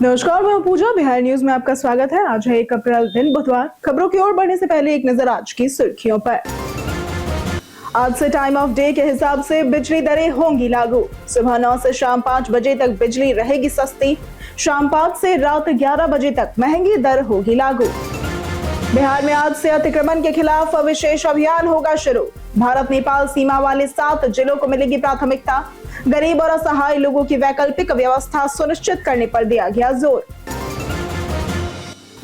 नमस्कार, मैं पूजा। बिहार न्यूज में आपका स्वागत है। आज है 1 अप्रैल, दिन बुधवार। खबरों की ओर बढ़ने से पहले एक नजर आज की सुर्खियों पर। आज से टाइम ऑफ डे के हिसाब से बिजली दरें होंगी लागू। सुबह 9 से शाम 5 बजे तक बिजली रहेगी सस्ती। शाम 5 से रात 11 बजे तक महंगी दर होगी लागू। बिहार में आज से अतिक्रमण के खिलाफ विशेष अभियान होगा शुरू। भारत नेपाल सीमा वाले 7 जिलों को मिलेगी प्राथमिकता। गरीब और असहाय लोगों की वैकल्पिक व्यवस्था सुनिश्चित करने पर दिया गया जोर।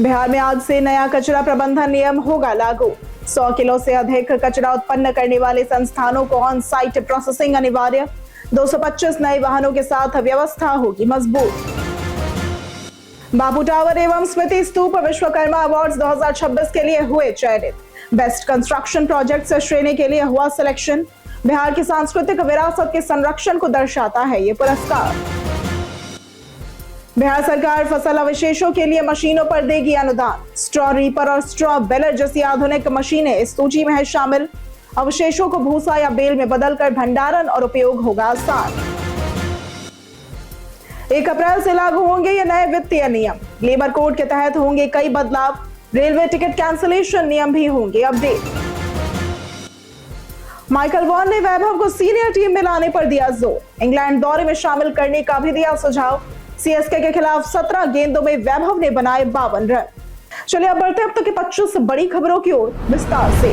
बिहार में आज से नया कचरा प्रबंधन नियम होगा लागू। 100 किलो से अधिक कचरा उत्पन्न करने वाले संस्थानों को ऑन साइट प्रोसेसिंग अनिवार्य। 225 नए वाहनों के साथ व्यवस्था होगी मजबूत। बापू टावर एवं स्मृति स्तूप विश्वकर्मा अवार्ड्स 2026 के लिए हुए चयनित। बेस्ट कंस्ट्रक्शन प्रोजेक्ट श्रेणी के लिए हुआ सिलेक्शन। बिहार की सांस्कृतिक विरासत के संरक्षण को दर्शाता है ये पुरस्कार। बिहार सरकार फसल अवशेषों के लिए मशीनों पर देगी अनुदान। स्ट्रॉ रीपर और स्ट्रॉ बेलर जैसी आधुनिक मशीनें इस सूची में है शामिल। अवशेषों को भूसा या बेल में बदलकर भंडारण और उपयोग होगा आसान। 1 अप्रैल से लागू होंगे ये नए वित्तीय नियम। लेबर कोड के तहत होंगे कई बदलाव। रेलवे टिकट कैंसिलेशन नियम भी होंगे अपडेट। माइकल वॉन ने वैभव को सीनियर टीम में लाने पर दिया जोर। इंग्लैंड दौरे में शामिल करने का भी दिया सुझाव। सीएसके के खिलाफ 17 गेंदों में वैभव ने बनाए 52 रन। चलिए अब बढ़ते अब तक की 25 बड़ी खबरों की ओर विस्तार से।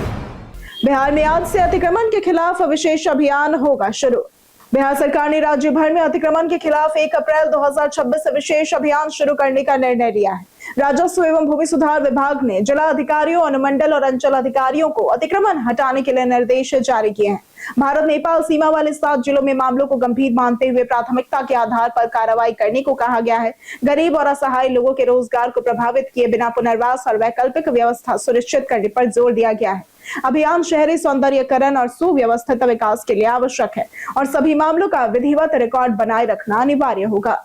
बिहार में आज से अतिक्रमण के खिलाफ विशेष अभियान होगा शुरू। बिहार सरकार ने राज्य भर में अतिक्रमण के खिलाफ 1 अप्रैल 2026 से विशेष अभियान शुरू करने का निर्णय लिया है। राजस्व एवं भूमि सुधार विभाग ने जिला अधिकारियों, अनुमंडल और अंचल अधिकारियों को अतिक्रमण हटाने के लिए निर्देश जारी किए हैं। भारत नेपाल सीमा वाले 7 जिलों में मामलों को गंभीर मानते हुए प्राथमिकता के आधार पर कार्रवाई करने को कहा गया है। गरीब और असहाय लोगों के रोजगार को प्रभावित किए बिना पुनर्वास और वैकल्पिक व्यवस्था सुनिश्चित करने पर जोर दिया गया है। अभियान शहरी सौंदर्यीकरण और सुव्यवस्थित विकास के लिए आवश्यक है और सभी मामलों का विधिवत रिकॉर्ड बनाए रखना अनिवार्य होगा।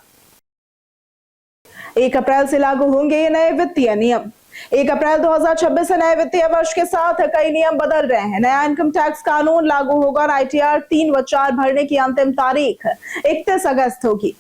1 अप्रैल से लागू होंगे ये नए वित्तीय नियम। 1 अप्रैल 2026 से नए वित्तीय वर्ष के साथ कई नियम बदल रहे हैं। नया इनकम टैक्स कानून लागू होगा और ITR 3 व 4 भरने की अंतिम तारीख 31 अगस्त होगी।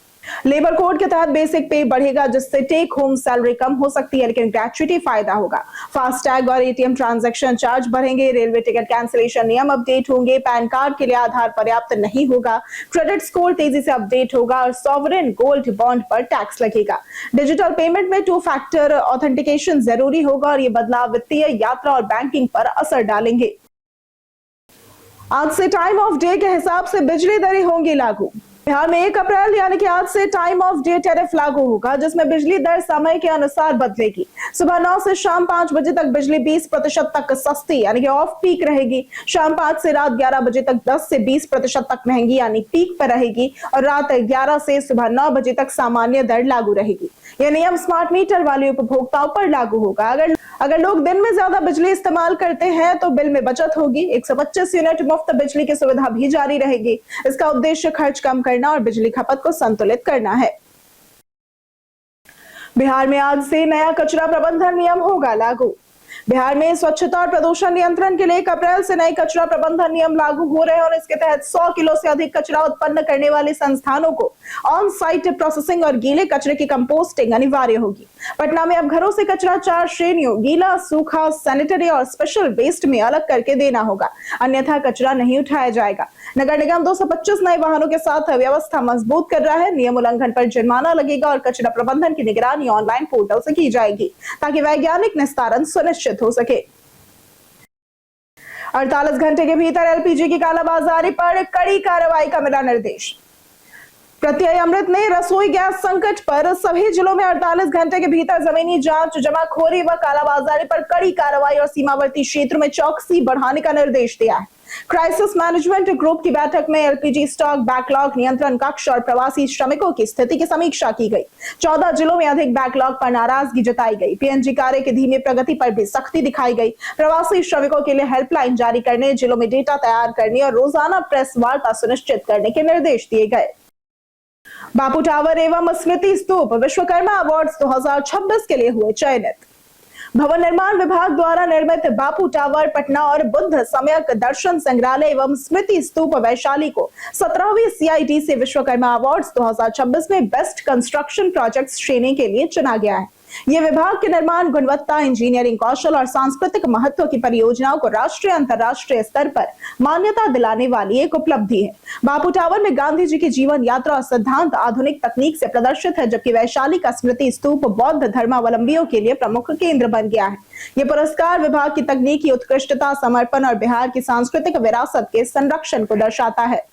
लेबर कोड के तहत बेसिक पे बढ़ेगा, जिससे टेक होम सैलरी कम हो सकती है लेकिन ग्रेच्युटी फायदा होगा। फास्टैग और ATM ट्रांजैक्शन चार्ज बढ़ेंगे। रेलवे टिकट कैंसिलेशन नियम अपडेट होंगे। पैन कार्ड के लिए आधार पर्याप्त नहीं होगा। क्रेडिट स्कोर तेजी से अपडेट होगा और सॉवरेन गोल्ड बॉन्ड पर टैक्स लगेगा। डिजिटल पेमेंट में 2 फैक्टर ऑथेंटिकेशन जरूरी होगा और ये बदलाव वित्तीय, यात्रा और बैंकिंग पर असर डालेंगे। आज से टाइम ऑफ डे के हिसाब से बिजली दरें होंगी लागू। बिहार में 1 अप्रैल यानी कि आज से टाइम ऑफ डे टैरिफ लागू होगा, जिसमें बिजली दर समय के अनुसार बदलेगी। सुबह 9 से शाम 5 बजे तक बिजली 20% तक सस्ती यानी कि ऑफ पीक रहेगी। शाम 5 से रात 11 बजे तक 10 से 20% तक महंगी यानी पीक पर रहेगी और रात 11 से सुबह 9 बजे तक सामान्य दर लागू रहेगी। यह नियम स्मार्ट मीटर वाले उपभोक्ताओं पर लागू होगा। अगर लोग दिन में ज्यादा बिजली इस्तेमाल करते हैं तो बिल में बचत होगी। 125 यूनिट मुफ्त बिजली की सुविधा भी जारी रहेगी। इसका उद्देश्य खर्च कम करना और बिजली खपत को संतुलित करना है। बिहार में आज से नया कचरा प्रबंधन नियम होगा लागू। बिहार में स्वच्छता और प्रदूषण नियंत्रण के लिए 1 अप्रैल से नए कचरा प्रबंधन नियम लागू हो रहे हैं और इसके तहत 100 किलो से अधिक कचरा उत्पन्न करने वाले संस्थानों को ऑन साइट प्रोसेसिंग और गीले कचरे की कंपोस्टिंग अनिवार्य होगी। पटना में अब घरों से कचरा 4 श्रेणियों गीला, सूखा, सैनिटरी और स्पेशल वेस्ट में अलग करके देना होगा, अन्यथा कचरा नहीं उठाया जाएगा। नगर निगम 225 नए वाहनों के साथ व्यवस्था मजबूत कर रहा है। नियम उल्लंघन पर जुर्माना लगेगा और कचरा प्रबंधन की निगरानी ऑनलाइन पोर्टल से की जाएगी ताकि वैज्ञानिक निस्तारण सुनिश्चित हो सके। 48 घंटे के भीतर LPG की कालाबाजारी पर कड़ी कार्रवाई का मिला निर्देश। प्रत्यय अमृत ने रसोई गैस संकट पर सभी जिलों में 48 घंटे के भीतर जमीनी जांच, जमाखोरी व कालाबाजारी पर कड़ी कार्रवाई और सीमावर्ती क्षेत्रों में चौकसी बढ़ाने का निर्देश दिया है। क्राइसिस मैनेजमेंट ग्रुप की बैठक में LPG स्टॉक, बैकलॉग नियंत्रण कक्ष और प्रवासी श्रमिकों की स्थिति की समीक्षा की गई। 14 जिलों में अधिक बैकलॉग पर नाराजगी जताई गई। PNG कार्य की धीमी प्रगति पर भी सख्ती दिखाई गई। प्रवासी श्रमिकों के लिए हेल्पलाइन जारी करने, जिलों में डेटा तैयार करने और रोजाना प्रेस वार्ता सुनिश्चित करने के निर्देश दिए गए। बापू टावर एवं स्मृति स्तूप विश्वकर्मा अवार्ड्स 2026 के लिए हुए चयनित। भवन निर्माण विभाग द्वारा निर्मित बापू टावर पटना और बुद्ध सम्यक दर्शन संग्रहालय एवं स्मृति स्तूप वैशाली को 17वीं CIDC विश्वकर्मा अवार्ड्स 2026 में बेस्ट कंस्ट्रक्शन प्रोजेक्ट श्रेणी के लिए चुना गया है। ये विभाग के निर्माण गुणवत्ता, इंजीनियरिंग कौशल और सांस्कृतिक महत्व की परियोजनाओं को राष्ट्रीय अंतर्राष्ट्रीय स्तर पर मान्यता दिलाने वाली एक उपलब्धि है। बापू टावर में गांधी जी की जीवन यात्रा और सिद्धांत आधुनिक तकनीक से प्रदर्शित है, जबकि वैशाली का स्मृति स्तूप बौद्ध धर्मावलंबियों के लिए प्रमुख केंद्र बन गया है। ये पुरस्कार विभाग की तकनीकी उत्कृष्टता, समर्पण और बिहार की सांस्कृतिक विरासत के संरक्षण को दर्शाता है।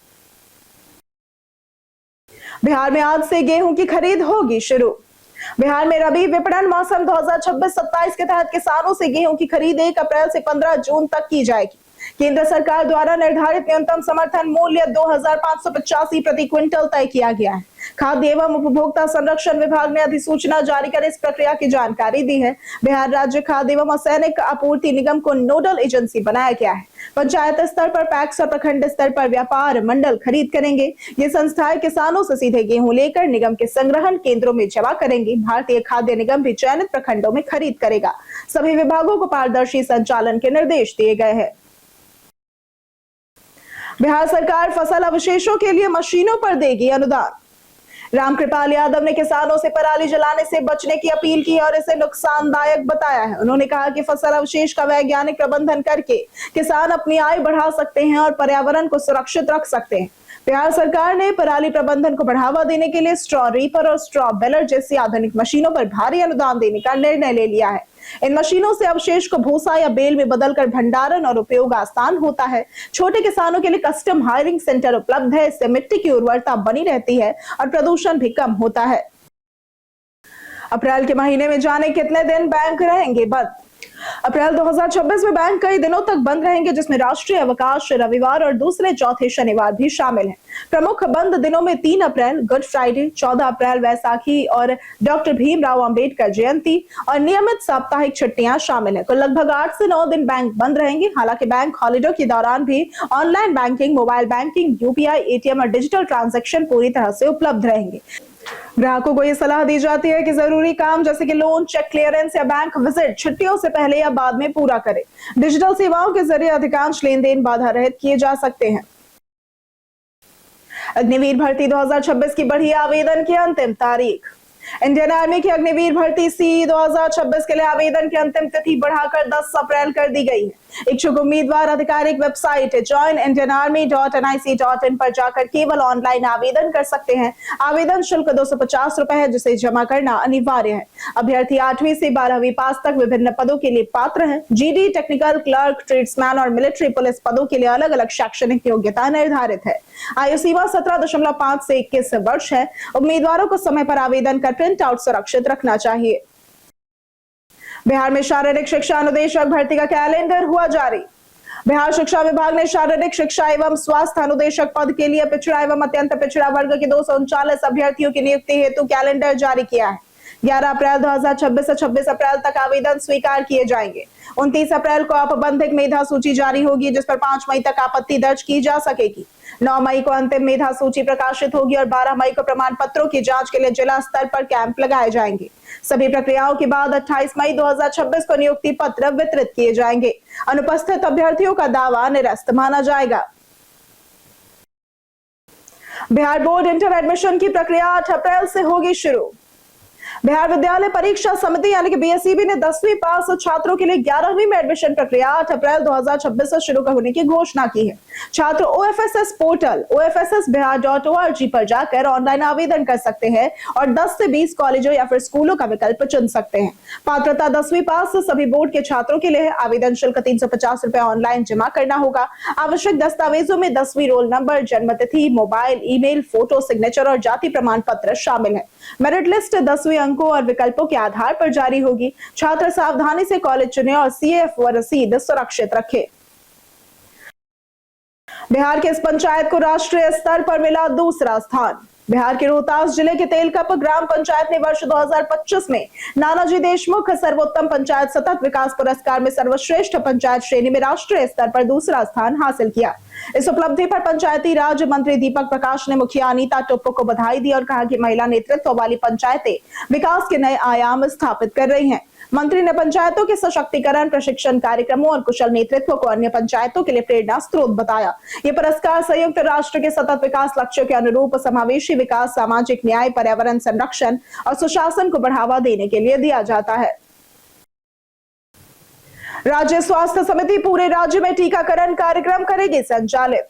बिहार में आज से गेहूं की खरीद होगी शुरू। बिहार में रबी विपणन मौसम 2026-27 के तहत किसानों से गेहूं की खरीद 1 अप्रैल से 15 जून तक की जाएगी। केंद्र सरकार द्वारा निर्धारित न्यूनतम समर्थन मूल्य 2585 प्रति क्विंटल तय किया गया है। खाद्य एवं उपभोक्ता संरक्षण विभाग ने अधिसूचना जारी कर इस प्रक्रिया की जानकारी दी है। बिहार राज्य खाद्य एवं असैनिक आपूर्ति निगम को नोडल एजेंसी बनाया गया है। पंचायत स्तर पर पैक्स और प्रखंड स्तर पर व्यापार मंडल खरीद करेंगे। ये संस्थाएं किसानों से सीधे गेहूं लेकर निगम के संग्रहण केंद्रों में जमा करेंगी। भारतीय खाद्य निगम भी चयनित प्रखंडों में खरीद करेगा। सभी विभागों को पारदर्शी संचालन के निर्देश दिए गए हैं। बिहार सरकार फसल अवशेषों के लिए मशीनों पर देगी अनुदान। रामकृपाल यादव ने किसानों से पराली जलाने से बचने की अपील की और इसे नुकसानदायक बताया है। उन्होंने कहा कि फसल अवशेष का वैज्ञानिक प्रबंधन करके किसान अपनी आय बढ़ा सकते हैं और पर्यावरण को सुरक्षित रख सकते हैं। बिहार सरकार ने पराली प्रबंधन को बढ़ावा देने के लिए स्ट्रॉ रीपर और स्ट्रॉ बेलर जैसी आधुनिक मशीनों पर भारी अनुदान देने का निर्णय ले लिया है। इन मशीनों से अवशेष को भूसा या बेल में बदलकर भंडारण और उपयोग आसान होता है। छोटे किसानों के लिए कस्टम हायरिंग सेंटर उपलब्ध है। इससे मिट्टी की उर्वरता बनी रहती है और प्रदूषण भी कम होता है। अप्रैल के महीने में जाने कितने दिन बैंक रहेंगे बंद। अप्रैल 2026 में बैंक कई दिनों तक बंद रहेंगे, जिसमें राष्ट्रीय अवकाश, रविवार और दूसरे चौथे शनिवार भी शामिल हैं। प्रमुख बंद दिनों में 3 अप्रैल गुड फ्राइडे, 14 अप्रैल वैसाखी और डॉक्टर भीमराव अंबेडकर जयंती और नियमित साप्ताहिक छुट्टियां शामिल है। कुल लगभग 8 से 9 दिन बैंक बंद रहेंगे। हालांकि बैंक हॉलिडे के दौरान भी online banking, mobile banking, UPI, ATM और डिजिटल ट्रांजैक्शन पूरी तरह से उपलब्ध रहेंगे। ग्राहकों को यह सलाह दी जाती है कि जरूरी काम जैसे कि लोन, चेक क्लियरेंस या बैंक विजिट छुट्टियों से पहले या बाद में पूरा करें। डिजिटल सेवाओं के जरिए अधिकांश लेन देन बाधा रहित किए जा सकते हैं। अग्निवीर भर्ती 2026 की बढ़ी आवेदन की अंतिम तारीख। इंडियन आर्मी की अग्निवीर भर्ती CE 2026 के लिए आवेदन की अंतिम तिथि बढ़ाकर 10 अप्रैल कर दी गई है। इच्छुक उम्मीदवार आधिकारिक वेबसाइट joinindianarmy.nic.in पर जाकर केवल ऑनलाइन आवेदन कर सकते हैं। आवेदन शुल्क 250 रुपए है, जिसे जमा करना अनिवार्य है। अभ्यर्थी 8वीं से 12वीं पास तक विभिन्न पदों के लिए पात्र हैं। GD, टेक्निकल, क्लर्क, ट्रेड्समैन और मिलिट्री पुलिस पदों के लिए अलग अलग शैक्षणिक योग्यता निर्धारित है। आयु सीमा 17.5 से 21 वर्ष है। उम्मीदवारों को समय पर आवेदन कर प्रिंट आउट सुरक्षित रखना चाहिए। बिहार में शारीरिक शिक्षा अनुदेशक भर्ती का कैलेंडर हुआ जारी। बिहार शिक्षा विभाग ने शारीरिक शिक्षा एवं स्वास्थ्य अनुदेशक पद के लिए पिछड़ा एवं अत्यंत पिछड़ा वर्ग के 239 अभ्यर्थियों की नियुक्ति हेतु कैलेंडर जारी किया है। 11 अप्रैल 2026 से 26 अप्रैल तक आवेदन स्वीकार किए जाएंगे। 29 अप्रैल को आपबंधिक मेधा सूची जारी होगी, जिस पर 5 मई तक आपत्ति दर्ज की जा सकेगी। 9 मई को अंतिम मेधा सूची प्रकाशित होगी और 12 मई को प्रमाण पत्रों की जांच के लिए जिला स्तर पर कैंप लगाए जाएंगे। सभी प्रक्रियाओं के बाद 28 मई 2026 को नियुक्ति पत्र वितरित किए जाएंगे। अनुपस्थित अभ्यर्थियों का दावा निरस्त माना जाएगा। बिहार बोर्ड इंटर एडमिशन की प्रक्रिया 8 अप्रैल से होगी शुरू। बिहार विद्यालय परीक्षा समिति यानी कि BSEB ने 10वीं पास छात्रों के लिए 11वीं में एडमिशन प्रक्रिया 8 अप्रैल 2026 से शुरू होने की घोषणा की है। छात्र OFSS पोर्टल ofssbihar.org पर जाकर ऑनलाइन आवेदन कर सकते हैं और 10 से 20 कॉलेजों या फिर स्कूलों का विकल्प चुन सकते हैं। पात्रता 10वीं पास सभी बोर्ड के छात्रों के लिए आवेदन शुल्क 350 रुपए ऑनलाइन जमा करना होगा। आवश्यक दस्तावेजों में 10वीं रोल नंबर, जन्मतिथि, मोबाइल, ईमेल, फोटो, सिग्नेचर और जाति प्रमाण पत्र शामिल है। मेरिट लिस्ट 10वीं अंकों और विकल्पों के आधार पर जारी होगी। छात्र सावधानी से कॉलेज चुने और CAF व रसीद सुरक्षित रखें। बिहार के इस पंचायत को राष्ट्रीय स्तर पर मिला दूसरा स्थान। बिहार के रोहतास जिले के तेलकप ग्राम पंचायत ने वर्ष 2025 में नानाजी देशमुख सर्वोत्तम पंचायत सतत विकास पुरस्कार में सर्वश्रेष्ठ पंचायत श्रेणी में राष्ट्रीय स्तर पर दूसरा स्थान हासिल किया। इस उपलब्धि पर पंचायती राज मंत्री दीपक प्रकाश ने मुखिया अनीता टोप्पो को बधाई दी और कहा कि महिला नेतृत्व वाली पंचायतें विकास के नए आयाम स्थापित कर रही हैं। मंत्री ने पंचायतों के सशक्तिकरण, प्रशिक्षण कार्यक्रमों और कुशल नेतृत्व को अन्य पंचायतों के लिए प्रेरणा स्रोत बताया। ये पुरस्कार संयुक्त राष्ट्र के सतत विकास लक्ष्यों के अनुरूप समावेशी विकास, सामाजिक न्याय, पर्यावरण संरक्षण और सुशासन को बढ़ावा देने के लिए दिया जाता है। राज्य स्वास्थ्य समिति पूरे राज्य में टीकाकरण कार्यक्रम करेगी संचालित।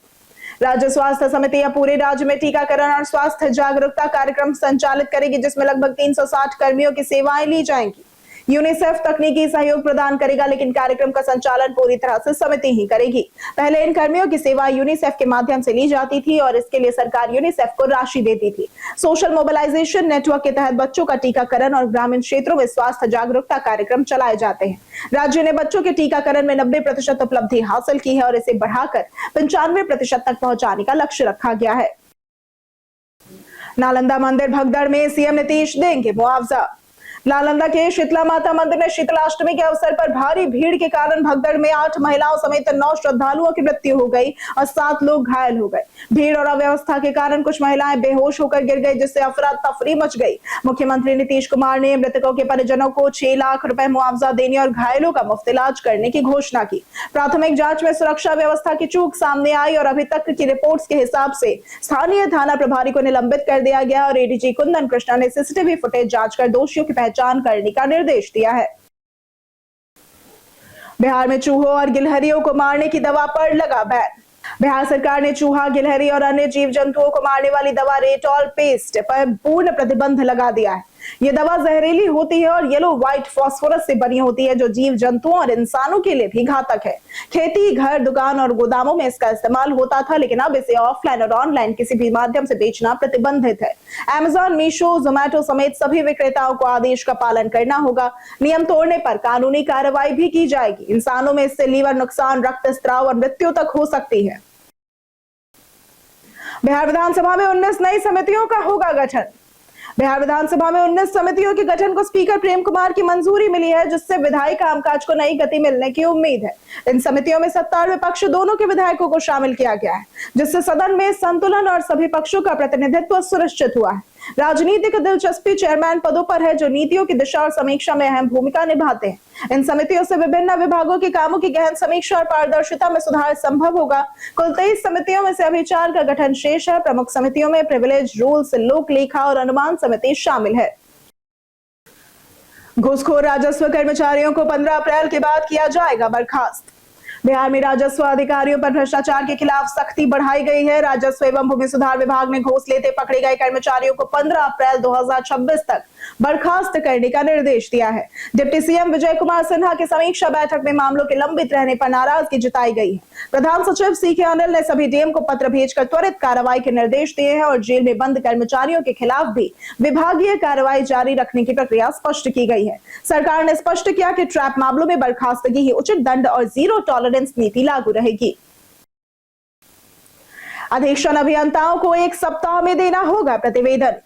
राज्य स्वास्थ्य समिति पूरे राज्य में टीकाकरण और स्वास्थ्य जागरूकता कार्यक्रम संचालित करेगी, जिसमें लगभग 360 कर्मियों की सेवाएं ली जाएंगी। यूनिसेफ तकनीकी सहयोग प्रदान करेगा, लेकिन कार्यक्रम का संचालन पूरी तरह से समिति ही करेगी। पहले इन कर्मियों की सेवाएं यूनिसेफ के माध्यम से ली जाती थी और इसके लिए सरकार यूनिसेफ को राशि देती थी। सोशल मोबिलाइजेशन नेटवर्क के तहत बच्चों का टीकाकरण और ग्रामीण क्षेत्रों में स्वास्थ्य जागरूकता कार्यक्रम चलाए जाते हैं। राज्य ने बच्चों के टीकाकरण में 90% उपलब्धि हासिल की है और इसे बढ़ाकर 95% तक पहुंचाने का लक्ष्य रखा गया है। नालंदा मंदिर भगदड़ में सीएम नीतीश देंगे मुआवजा। नालंदा के शीतला माता मंदिर में शीतलाष्टमी के अवसर पर भारी भीड़ के कारण भगदड़ में 8 महिलाओं समेत 9 श्रद्धालुओं की मृत्यु हो गई और 7 लोग घायल हो गए। भीड़ और अव्यवस्था के कारण कुछ महिलाएं बेहोश होकर गिर गई, जिससे अफरा तफरी मच गई। मुख्यमंत्री नीतीश कुमार ने मृतकों के परिजनों को 6 लाख रुपए मुआवजा देने और घायलों का मुफ्त इलाज करने की घोषणा की। प्राथमिक जांच में सुरक्षा व्यवस्था की चूक सामने आई और अभी तक की रिपोर्ट्स के हिसाब से स्थानीय थाना प्रभारी को निलंबित कर दिया गया और एडीजी कुंदन कृष्णा ने सीसीटीवी फुटेज जांच कर दोषियों की पहचान करने का निर्देश दिया है। बिहार में चूहों और गिलहरियों को मारने की दवा पर लगा बैन। बिहार सरकार ने चूहा, गिलहरी और अन्य जीव जंतुओं को मारने वाली दवा रेटॉल पेस्ट पर पूर्ण प्रतिबंध लगा दिया है। यह दवा जहरीली होती है और येलो व्हाइट फास्फोरस से बनी होती है, जो जीव जंतुओं और इंसानों के लिए भी घातक है। खेती, घर, दुकान और गोदामों में इसका इस्तेमाल होता था, लेकिन अब इसे ऑफलाइन और ऑनलाइन किसी भी माध्यम से बेचना प्रतिबंधित है। अमेजॉन, मीशो, जोमैटो समेत सभी विक्रेताओं को आदेश का पालन करना होगा। नियम तोड़ने पर कानूनी कार्रवाई भी की जाएगी। इंसानों में इससे लीवर नुकसान, रक्तस्राव और मृत्यु तक हो सकती है। बिहार विधानसभा में 19 नई समितियों का होगा गठन। बिहार विधानसभा में 19 समितियों के गठन को स्पीकर प्रेम कुमार की मंजूरी मिली है, जिससे विधायी कामकाज को नई गति मिलने की उम्मीद है। इन समितियों में सत्ता और विपक्ष दोनों के विधायकों को शामिल किया गया है, जिससे सदन में संतुलन और सभी पक्षों का प्रतिनिधित्व सुनिश्चित हुआ है। राजनीतिक दिलचस्पी चेयरमैन पदों पर है, जो नीतियों की दिशा और समीक्षा में अहम भूमिका निभाते हैं। इन समितियों से विभिन्न विभागों के कामों की गहन समीक्षा और पारदर्शिता में सुधार संभव होगा। कुल 23 समितियों में से अभी 4 का गठन शेष है। प्रमुख समितियों में प्रिविलेज रूल्स, लोक लेखा और अनुमान समिति शामिल है। घूसखोर राजस्व कर्मचारियों को 15 अप्रैल के बाद किया जाएगा बर्खास्त। बिहार में राजस्व अधिकारियों पर भ्रष्टाचार के खिलाफ सख्ती बढ़ाई गई है। राजस्व एवं भूमि सुधार विभाग ने घूस लेते पकड़े गए कर्मचारियों को 15 अप्रैल 2026 तक बर्खास्त करने का निर्देश दिया है। डिप्टी सीएम विजय कुमार सिन्हा की समीक्षा बैठक में मामलों के लंबित रहने पर नाराजगी जताई गई है। प्रधान सचिव सीके अनिल ने सभी डीएम को पत्र भेजकर त्वरित कार्रवाई के निर्देश दिए हैं और जेल में बंद कर्मचारियों के खिलाफ भी विभागीय कार्रवाई जारी रखने की प्रक्रिया स्पष्ट की गई है। सरकार ने स्पष्ट किया कि ट्रैप मामलों में बर्खास्तगी ही उचित दंड और जीरो टॉलरेंस नीति लागू रहेगी। अधीक्षण अभियंताओं को 1 सप्ताह में देना होगा प्रतिवेदन।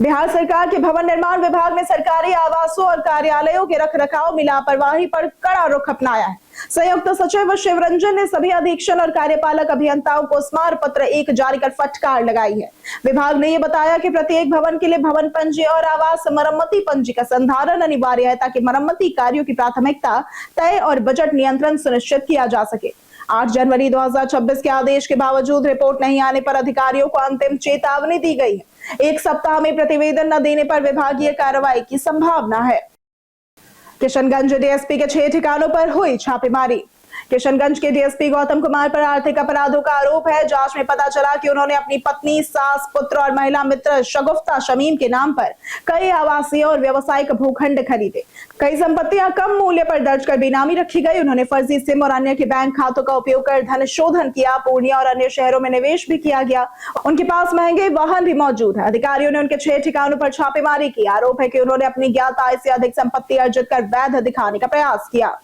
बिहार सरकार के भवन निर्माण विभाग ने सरकारी आवासों और कार्यालयों के रखरखाव में लापरवाही पर कड़ा रुख अपनाया है। संयुक्त सचिव शिवरंजन ने सभी अधीक्षण और कार्यपालक अभियंताओं को स्मार पत्र 1 जारी कर फटकार लगाई है। विभाग ने यह बताया कि प्रत्येक भवन के लिए भवन पंजी और आवास मरम्मती पंजी का संधारण अनिवार्य है, ताकि मरम्मती कार्यों की प्राथमिकता तय और बजट नियंत्रण सुनिश्चित किया जा सके। 8 जनवरी 2026 के आदेश के बावजूद रिपोर्ट नहीं आने पर अधिकारियों को अंतिम चेतावनी दी गई है। 1 सप्ताह में प्रतिवेदन न देने पर विभागीय कार्रवाई की संभावना है। किशनगंज डीएसपी के 6 ठिकानों पर हुई छापेमारी। किशनगंज के डीएसपी गौतम कुमार पर आर्थिक अपराधों का आरोप है। जांच में पता चला कि उन्होंने अपनी पत्नी, सास, पुत्र और महिला मित्र शगुफ्ता शमीम के नाम पर कई आवासीय और व्यवसायिक भूखंड खरीदे। कई संपत्तियां कम मूल्य पर दर्ज कर बेनामी रखी गई। उन्होंने फर्जी सिम और अन्य के बैंक खातों का उपयोग कर धन शोधन किया। पूर्णिया और अन्य शहरों में निवेश भी किया गया। उनके पास महंगे वाहन भी मौजूद है। अधिकारियों ने उनके 6 ठिकानों पर छापेमारी की। आरोप है कि उन्होंने अपनी ज्ञात आय से अधिक संपत्ति अर्जित कर वैध दिखाने का प्रयास किया।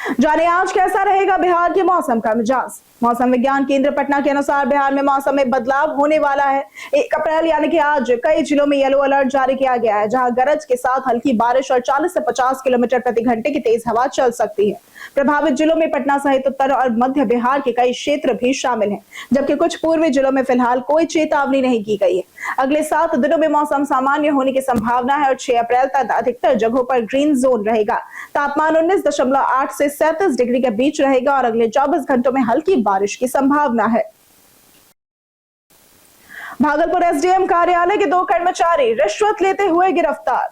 जाने आज कैसा रहेगा बिहार के मौसम का मिजाज। मौसम विज्ञान केंद्र पटना के अनुसार बिहार में मौसम में बदलाव होने वाला है। 1 अप्रैल यानी कि आज कई जिलों में येलो अलर्ट जारी किया गया है, जहां गरज के साथ हल्की बारिश और 40 से 50 किलोमीटर प्रति घंटे की तेज हवा चल सकती है। प्रभावित जिलों में पटना सहित उत्तर और मध्य बिहार के कई क्षेत्र भी शामिल हैं, जबकि कुछ पूर्वी जिलों में फिलहाल कोई चेतावनी नहीं की गई है। अगले 7 दिनों में मौसम सामान्य होने की संभावना है और 6 अप्रैल तक अधिकतर जगहों पर ग्रीन जोन रहेगा। तापमान 19.8 से 37 डिग्री के बीच रहेगा और अगले 24 घंटों में हल्की बारिश की संभावना है। भागलपुर एसडीएम कार्यालय के 2 कर्मचारी रिश्वत लेते हुए गिरफ्तार।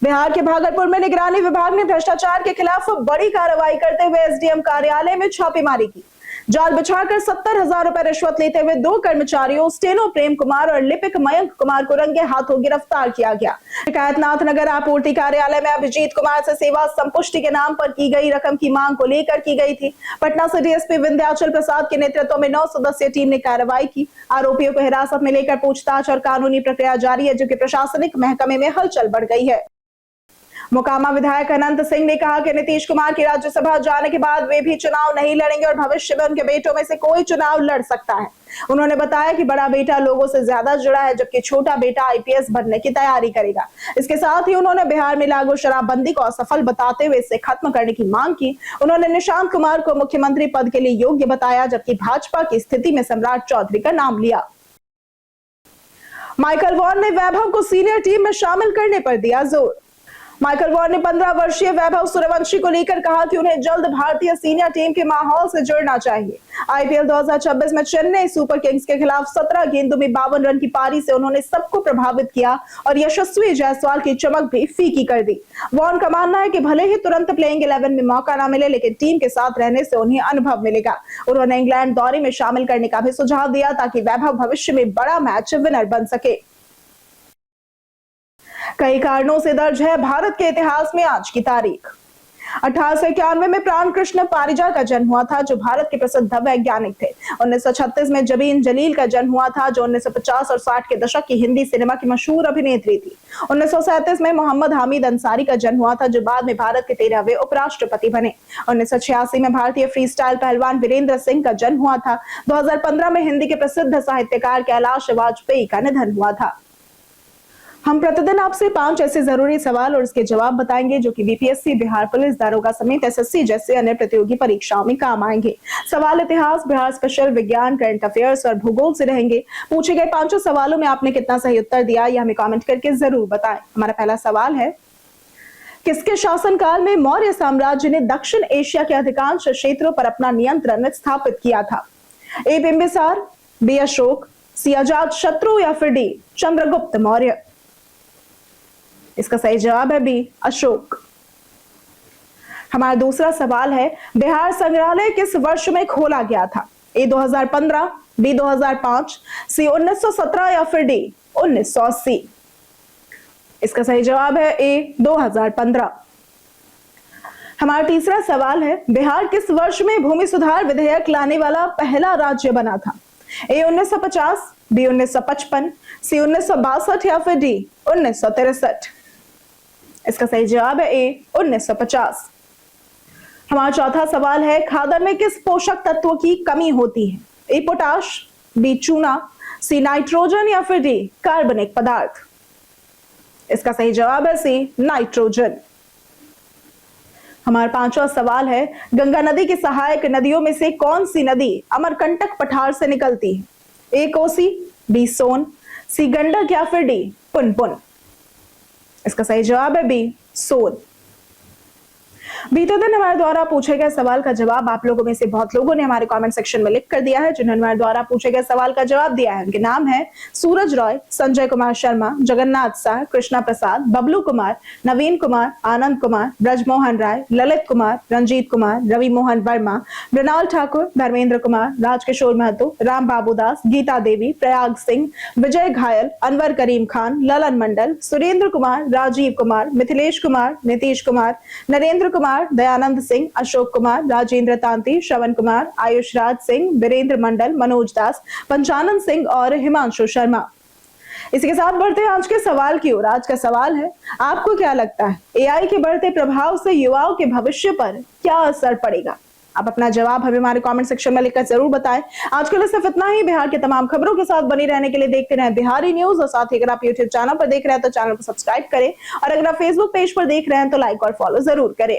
बिहार के भागलपुर में निगरानी विभाग ने भ्रष्टाचार के खिलाफ बड़ी कार्रवाई करते हुए एसडीएम कार्यालय में छापेमारी की। जाल बिछाकर 70,000 रुपए रिश्वत लेते हुए 2 कर्मचारियों स्टेनो प्रेम कुमार और लिपिक मयंक कुमार को रंगे हाथों गिरफ्तार किया गया। शिकायतनाथ नगर आपूर्ति कार्यालय में अभिजीत कुमार से सेवा संपुष्टि के नाम पर की गई रकम की मांग को लेकर की गई थी। पटना से डीएसपी विंध्याचल प्रसाद के नेतृत्व में 9 सदस्यीय टीम ने कार्रवाई की। आरोपियों को हिरासत में लेकर पूछताछ और कानूनी प्रक्रिया जारी है, जो कि प्रशासनिक महकमे में हलचल बढ़ गई है। मोकामा विधायक अनंत सिंह ने कहा कि नीतीश कुमार की राज्यसभा जाने के बाद वे भी चुनाव नहीं लड़ेंगे और भविष्य में उनके बेटों में से कोई चुनाव लड़ सकता है। उन्होंने बताया कि बड़ा बेटा लोगों से ज्यादा जुड़ा है, जबकि छोटा बेटा आईपीएस बनने की तैयारी करेगा। इसके साथ ही उन्होंने बिहार में लागू शराबबंदी को असफल बताते हुए इसे खत्म करने की मांग की। उन्होंने निशांत कुमार को मुख्यमंत्री पद के लिए योग्य बताया, जबकि भाजपा की स्थिति में सम्राट चौधरी का नाम लिया। माइकल वॉन ने वैभव को सीनियर टीम में शामिल करने पर दिया जोर। माइकल वॉन ने 15 वर्षीय वैभव सूर्यवंशी को लेकर कहा कि उन्हें जल्द भारतीय सीनियर टीम के माहौल से जुड़ना चाहिए। आईपीएल 2026 में चेन्नई सुपर किंग्स के खिलाफ 17 गेंदों में 52 रन की पारी से उन्होंने सबको प्रभावित किया और यशस्वी जायसवाल की चमक भी फीकी कर दी। वॉन का मानना है कि भले ही तुरंत प्लेइंग 11 में मौका न मिले, लेकिन टीम के साथ रहने से उन्हें अनुभव मिलेगा। उन्होंने इंग्लैंड दौरे में शामिल करने का भी सुझाव दिया, ताकि वैभव भविष्य में बड़ा मैच विनर बन सके। कई कारणों से दर्ज है भारत के इतिहास में आज की तारीख। 1891 में प्राण कृष्ण पारिजात का जन्म हुआ था, जो भारत के प्रसिद्ध वैज्ञानिक थे। 1936 में जबीन जलील का जन्म हुआ था, जो 1950 और 60 के दशक की हिंदी सिनेमा की मशहूर अभिनेत्री थी। 1937 में मोहम्मद हामिद अंसारी का जन्म हुआ था, जो बाद में भारत के 13वें उपराष्ट्रपति बने। 1986 में भारतीय फ्री स्टाइल पहलवान वीरेंद्र सिंह का जन्म हुआ था। 2015 में हिंदी के प्रसिद्ध साहित्यकार कैलाश वाजपेयी का निधन हुआ था। हम प्रतिदिन आपसे 5 ऐसे जरूरी सवाल और उसके जवाब बताएंगे, जो कि बीपीएससी, बिहार पुलिस दारोगा समेत एसएससी जैसे अन्य प्रतियोगी परीक्षाओं में काम आएंगे। सवाल इतिहास, बिहार स्पेशल, विज्ञान, करंट अफेयर्स और भूगोल से रहेंगे। पूछे गए 5 सवालों में आपने कितना सही उत्तर दिया, यह हमें कमेंट करके जरूर बताएं। हमारा पहला सवाल है, किसके शासनकाल में मौर्य साम्राज्य ने दक्षिण एशिया के अधिकांश क्षेत्रों पर अपना नियंत्रण स्थापित किया था? ए बिंबिसार, बी अशोक, सी अजात शत्रु या फिर डी चंद्रगुप्त मौर्य? इसका सही जवाब है बी अशोक। हमारा दूसरा सवाल है, बिहार संग्रहालय किस वर्ष में खोला गया था? ए 2015, बी 2005, सी 1917 या फिर डी 1980? इसका सही जवाब है ए 2015। हमारा तीसरा सवाल है, बिहार किस वर्ष में भूमि सुधार विधेयक लाने वाला पहला राज्य बना था? ए 1950, बी 1955, सी 1962 या फिर डी 1963? इसका सही जवाब है ए 1950। हमारा चौथा सवाल है, खादर में किस पोषक तत्व की कमी होती है? ए पोटाश, बी चूना, सी नाइट्रोजन या फिर डी कार्बनिक पदार्थ? इसका सही जवाब है सी नाइट्रोजन। हमारा पांचवा सवाल है, गंगा नदी की सहायक नदियों में से कौन सी नदी अमरकंटक पठार से निकलती है? ए कोसी, बी सोन, सी गंडक या फिर डी पुनपुन? इसका सही जवाब है बी सोन। बीते दिन हमारे द्वारा पूछे गए सवाल का जवाब आप लोगों में से बहुत लोगों ने हमारे कमेंट सेक्शन में लिख कर दिया है। जिन्होंने हमारे द्वारा पूछे गए सवाल का जवाब दिया है, उनके नाम है सूरज रॉय, संजय कुमार शर्मा, जगन्नाथ शाह, कृष्णा प्रसाद, बबलू कुमार, नवीन कुमार, आनंद कुमार, ब्रजमोहन राय, ललित कुमार, रंजीत कुमार, रवि मोहन वर्मा, मृणाल ठाकुर, धर्मेंद्र कुमार, राजकिशोर महतो, राम बाबू दास, गीता देवी, प्रयाग सिंह, विजय घायल, अनवर करीम खान, ललन मंडल, सुरेंद्र कुमार, राजीव कुमार, मिथिलेश कुमार, नीतीश कुमार, नरेंद्र कुमार, दयानंद सिंह, अशोक कुमार, राजेंद्र तांती, श्रवण कुमार, आयुष राज सिंह, वीरेंद्र मंडल, मनोज दास, पंचानन सिंह और हिमांशु शर्मा। इसी के साथ बढ़ते हैं आज के सवाल की ओर। आज का सवाल है, आपको क्या लगता है एआई के बढ़ते प्रभाव से युवाओं के भविष्य पर क्या असर पड़ेगा? आप अपना जवाब हमें हमारे कमेंट सेक्शन में लिखकर जरूर बताएं। आज के लिए सिर्फ इतना ही। बिहार के तमाम खबरों के साथ बनी रहने के लिए देखते रहें बिहारी न्यूज, और साथ ही अगर आप यूट्यूब चैनल पर देख रहे हैं तो चैनल को सब्सक्राइब करें, और अगर आप फेसबुक पेज पर देख रहे हैं तो लाइक और फॉलो जरूर करें।